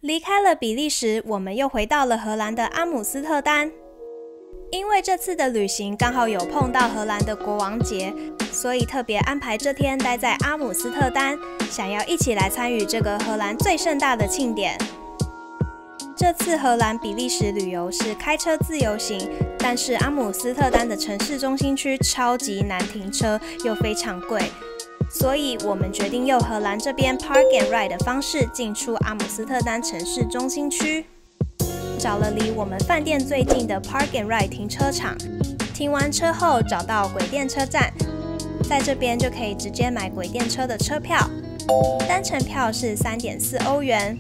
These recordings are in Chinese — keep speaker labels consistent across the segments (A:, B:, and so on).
A: 离开了比利时，我们又回到了荷兰的阿姆斯特丹。因为这次的旅行刚好有碰到荷兰的国王节，所以特别安排这天待在阿姆斯特丹，想要一起来参与这个荷兰最盛大的庆典。这次荷兰比利时旅游是开车自由行，但是阿姆斯特丹的城市中心区超级难停车，又非常贵。所以我们决定用荷兰这边 Park and Ride 的方式进出阿姆斯特丹城市中心区，找了离我们饭店最近的 Park and Ride 停车场，停完车后找到轨电车站，在这边就可以直接买轨电车的车票，单程票是3.4欧元。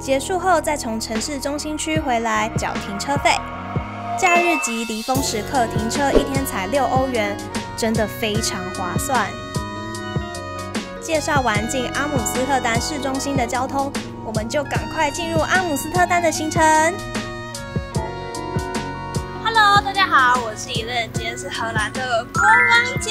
A: 结束后再从城市中心区回来缴停车费。假日及离峰时刻停车一天才6欧元，真的非常划算。介绍完进阿姆斯特丹市中心的交通，我们就赶快进入阿姆斯特丹的行程。Hello， 大家好，我是Elaine，今天是荷兰的国王节。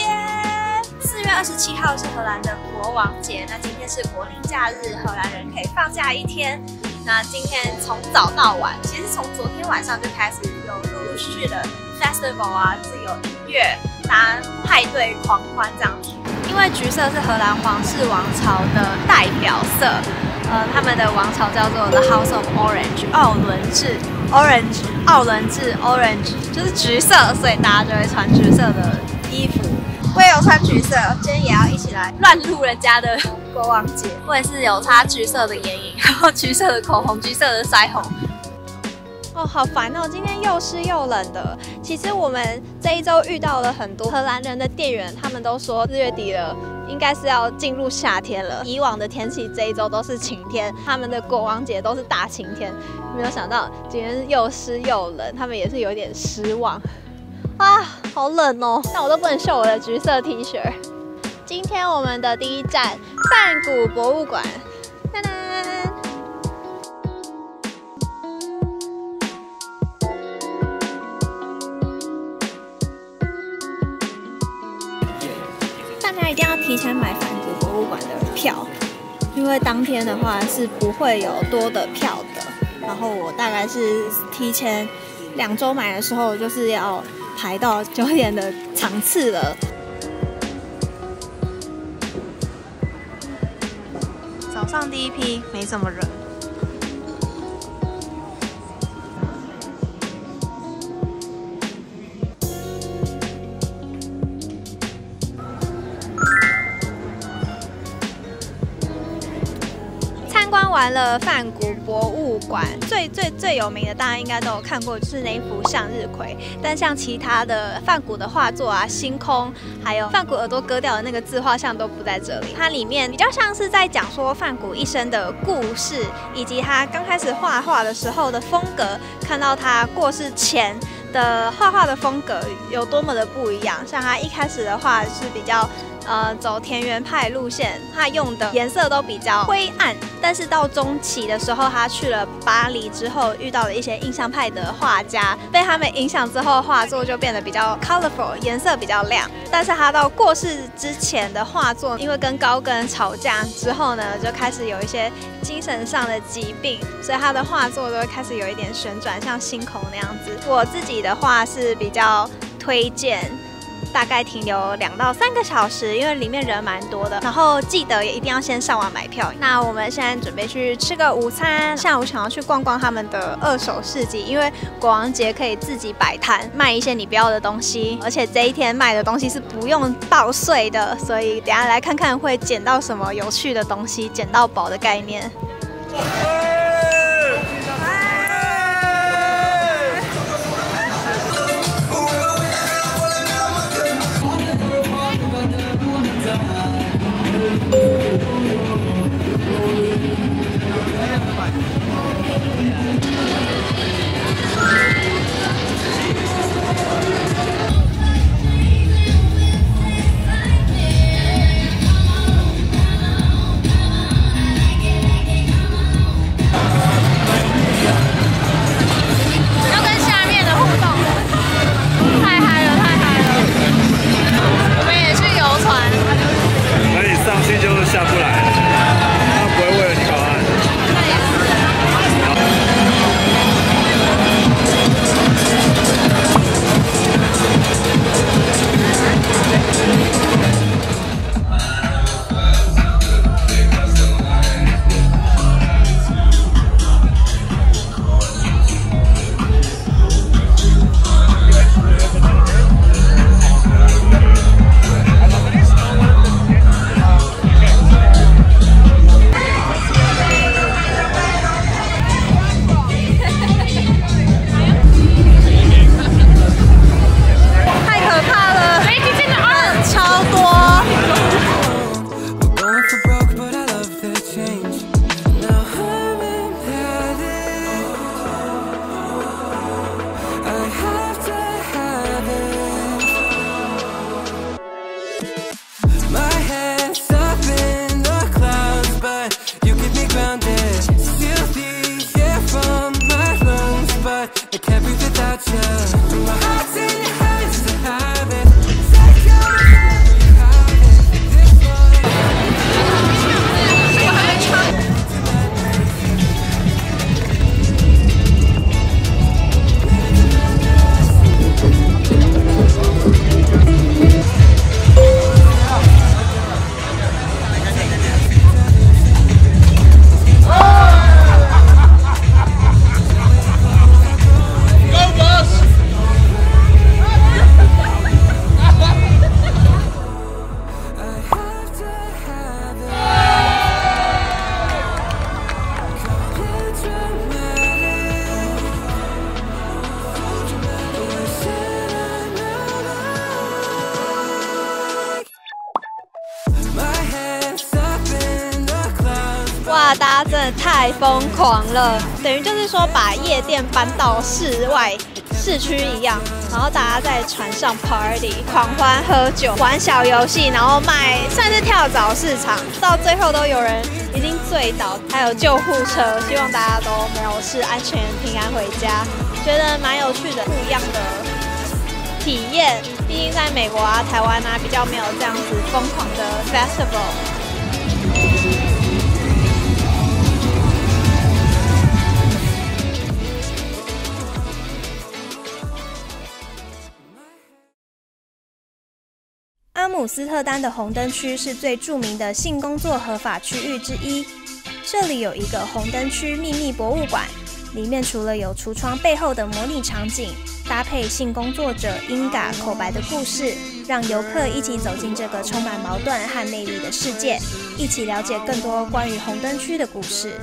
A: 4月27号是荷兰的国王节，那今天是国定假日，荷兰人可以放假1天。那今天从早到晚，其实从昨天晚上就开始有陆陆续续的 festival 啊，就是有音乐、大家派对狂欢这样子。因为橘色是荷兰皇室王朝的代表色，他们的王朝叫做 The House of Orange， 奥伦治 Orange 就是橘色，所以大家就会穿橘色的衣服。我也有穿橘色，今天也要一起来乱入人家的国王节。我也是有擦橘色的眼影，然后橘色的口红，橘色的腮红。哦，好烦哦！今天又湿又冷的。其实我们这一周遇到了很多荷兰人的店员，他们都说4月底了，应该是要进入夏天了。以往的天气这一周都是晴天，他们的国王节都是大晴天。没有想到今天又湿又冷，他们也是有点失望。啊，好冷哦！但我都不能秀我的橘色 T 恤。今天我们的第一站梵谷博物馆，噔噔。大家一定要提前买梵谷博物馆的票，因为当天的话是不会有多的票的。然后我大概是提前2周买的时候，就是要排到9点的场次了。早上第一批没什么人。参观完了梵谷博物馆，最有名的大家应该都有看过，就是那一幅向日葵。但像其他的梵谷的画作啊，星空，还有梵谷耳朵割掉的那个自画像都不在这里。它里面比较像是在讲说梵谷一生的故事，以及他刚开始画画的时候的风格，看到他过世前的画画的风格有多么的不一样。像他一开始的话是比较走田园派路线，他用的颜色都比较灰暗。但是到中期的时候，他去了巴黎之后，遇到了一些印象派的画家，被他们影响之后，画作就变得比较 colorful， 颜色比较亮。但是他到过世之前的画作，因为跟高更吵架之后呢，就开始有一些精神上的疾病，所以他的画作都会开始有一点旋转，像星空那样子。我自己的话是比较推荐大概停留2到3个小时，因为里面人蛮多的。然后记得也一定要先上网买票。那我们现在准备去吃个午餐，下午想要去逛逛他们的2手市集，因为国王节可以自己摆摊卖一些你不要的东西，而且这一天卖的东西是不用报税的，所以等一下来看看会捡到什么有趣的东西，捡到宝的概念。要跟下面的互动，太嗨了，太嗨了！哇，大家真的太疯狂了，等于就是说把夜店搬到市区一样，然后大家在船上 party 狂欢喝酒玩小游戏，然后算是跳蚤市场，到最后都有人已经醉倒，还有救护车，希望大家都没有事，安全平安回家，觉得蛮有趣的，不一样的体验。毕竟在美国啊、台湾啊比较没有这样子疯狂的 festival。阿姆斯特丹的红灯区是最著名的性工作合法区域之一。这里有一个红灯区秘密博物馆，里面除了有橱窗背后的模拟场景，搭配性工作者英嘎口白的故事，让游客一起走进这个充满矛盾和魅力的世界，一起了解更多关于红灯区的故事。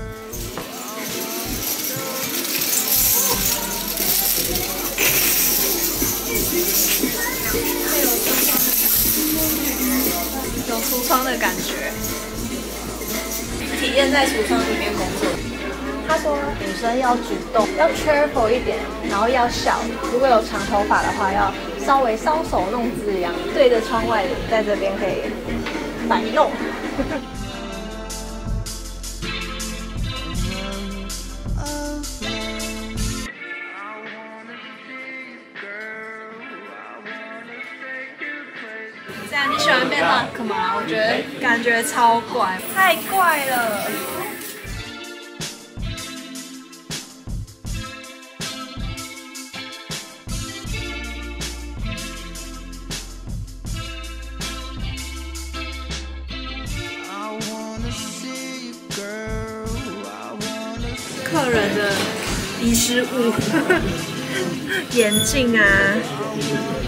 A: 有橱窗的感觉，体验在橱窗里面工作。他说女生要主动，要 cheerful 一点，然后要笑。如果有长头发的话，要稍微搔首弄姿一样，对着窗外，在这边可以摆弄。这样你喜欢被 lock 吗？我觉得感觉超怪，太怪了。客人的遗失物，眼镜啊，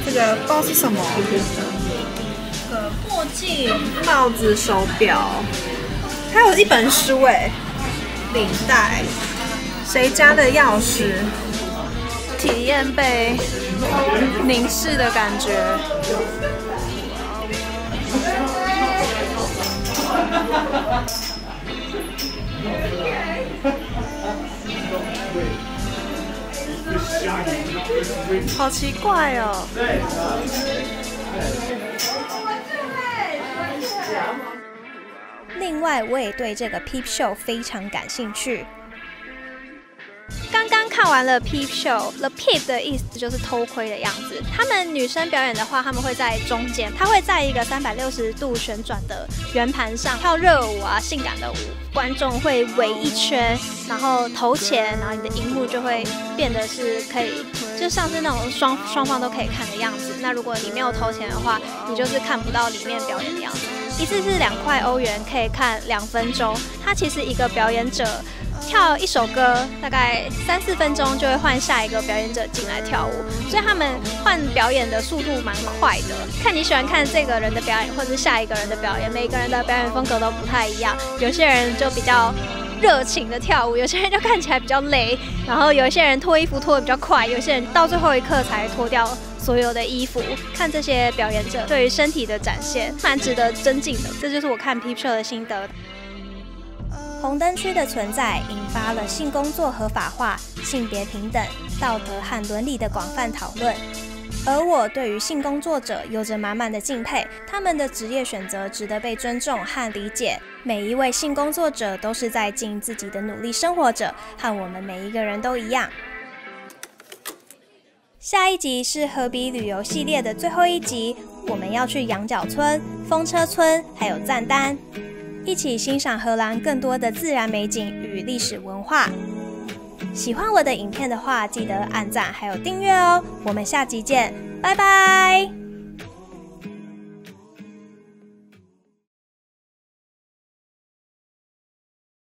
A: 这个不知道是什么。墨镜、帽子、手表，还有一本书哎，领带，谁家的钥匙？体验被凝视的感觉。好奇怪哦。另外，我也对这个 Peep Show 非常感兴趣。刚刚看完了 Peep Show，The Peep 的意思就是偷窥的样子。他们女生表演的话，他们会在中间，她会在一个360度旋转的圆盘上跳热舞啊，性感的舞。观众会围一圈，然后投钱，然后你的荧幕就会变得是可以，就像是那种双方都可以看的样子。那如果你没有投钱的话，你就是看不到里面表演的样子。一次是2块欧元，可以看2分钟。它其实一个表演者跳一首歌，大概3-4分钟就会换下一个表演者进来跳舞，所以他们换表演的速度蛮快的。看你喜欢看这个人的表演，或者是下一个人的表演，每个人的表演风格都不太一样。有些人就比较热情的跳舞，有些人就看起来比较累，然后有些人脱衣服脱得比较快，有些人到最后一刻才脱掉所有的衣服。看这些表演者对于身体的展现，蛮值得尊敬的。这就是我看 Peep Show 的心得。红灯区的存在引发了性工作合法化、性别平等、道德和伦理的广泛讨论。而我对于性工作者有着满满的敬佩，他们的职业选择值得被尊重和理解。每一位性工作者都是在尽自己的努力生活着，和我们每一个人都一样。下一集是河比旅游系列的最后一集，我们要去羊角村、风车村还有赞丹，一起欣赏荷兰更多的自然美景与历史文化。喜欢我的影片的话，记得按赞还有订阅哦。我们下集见，拜拜。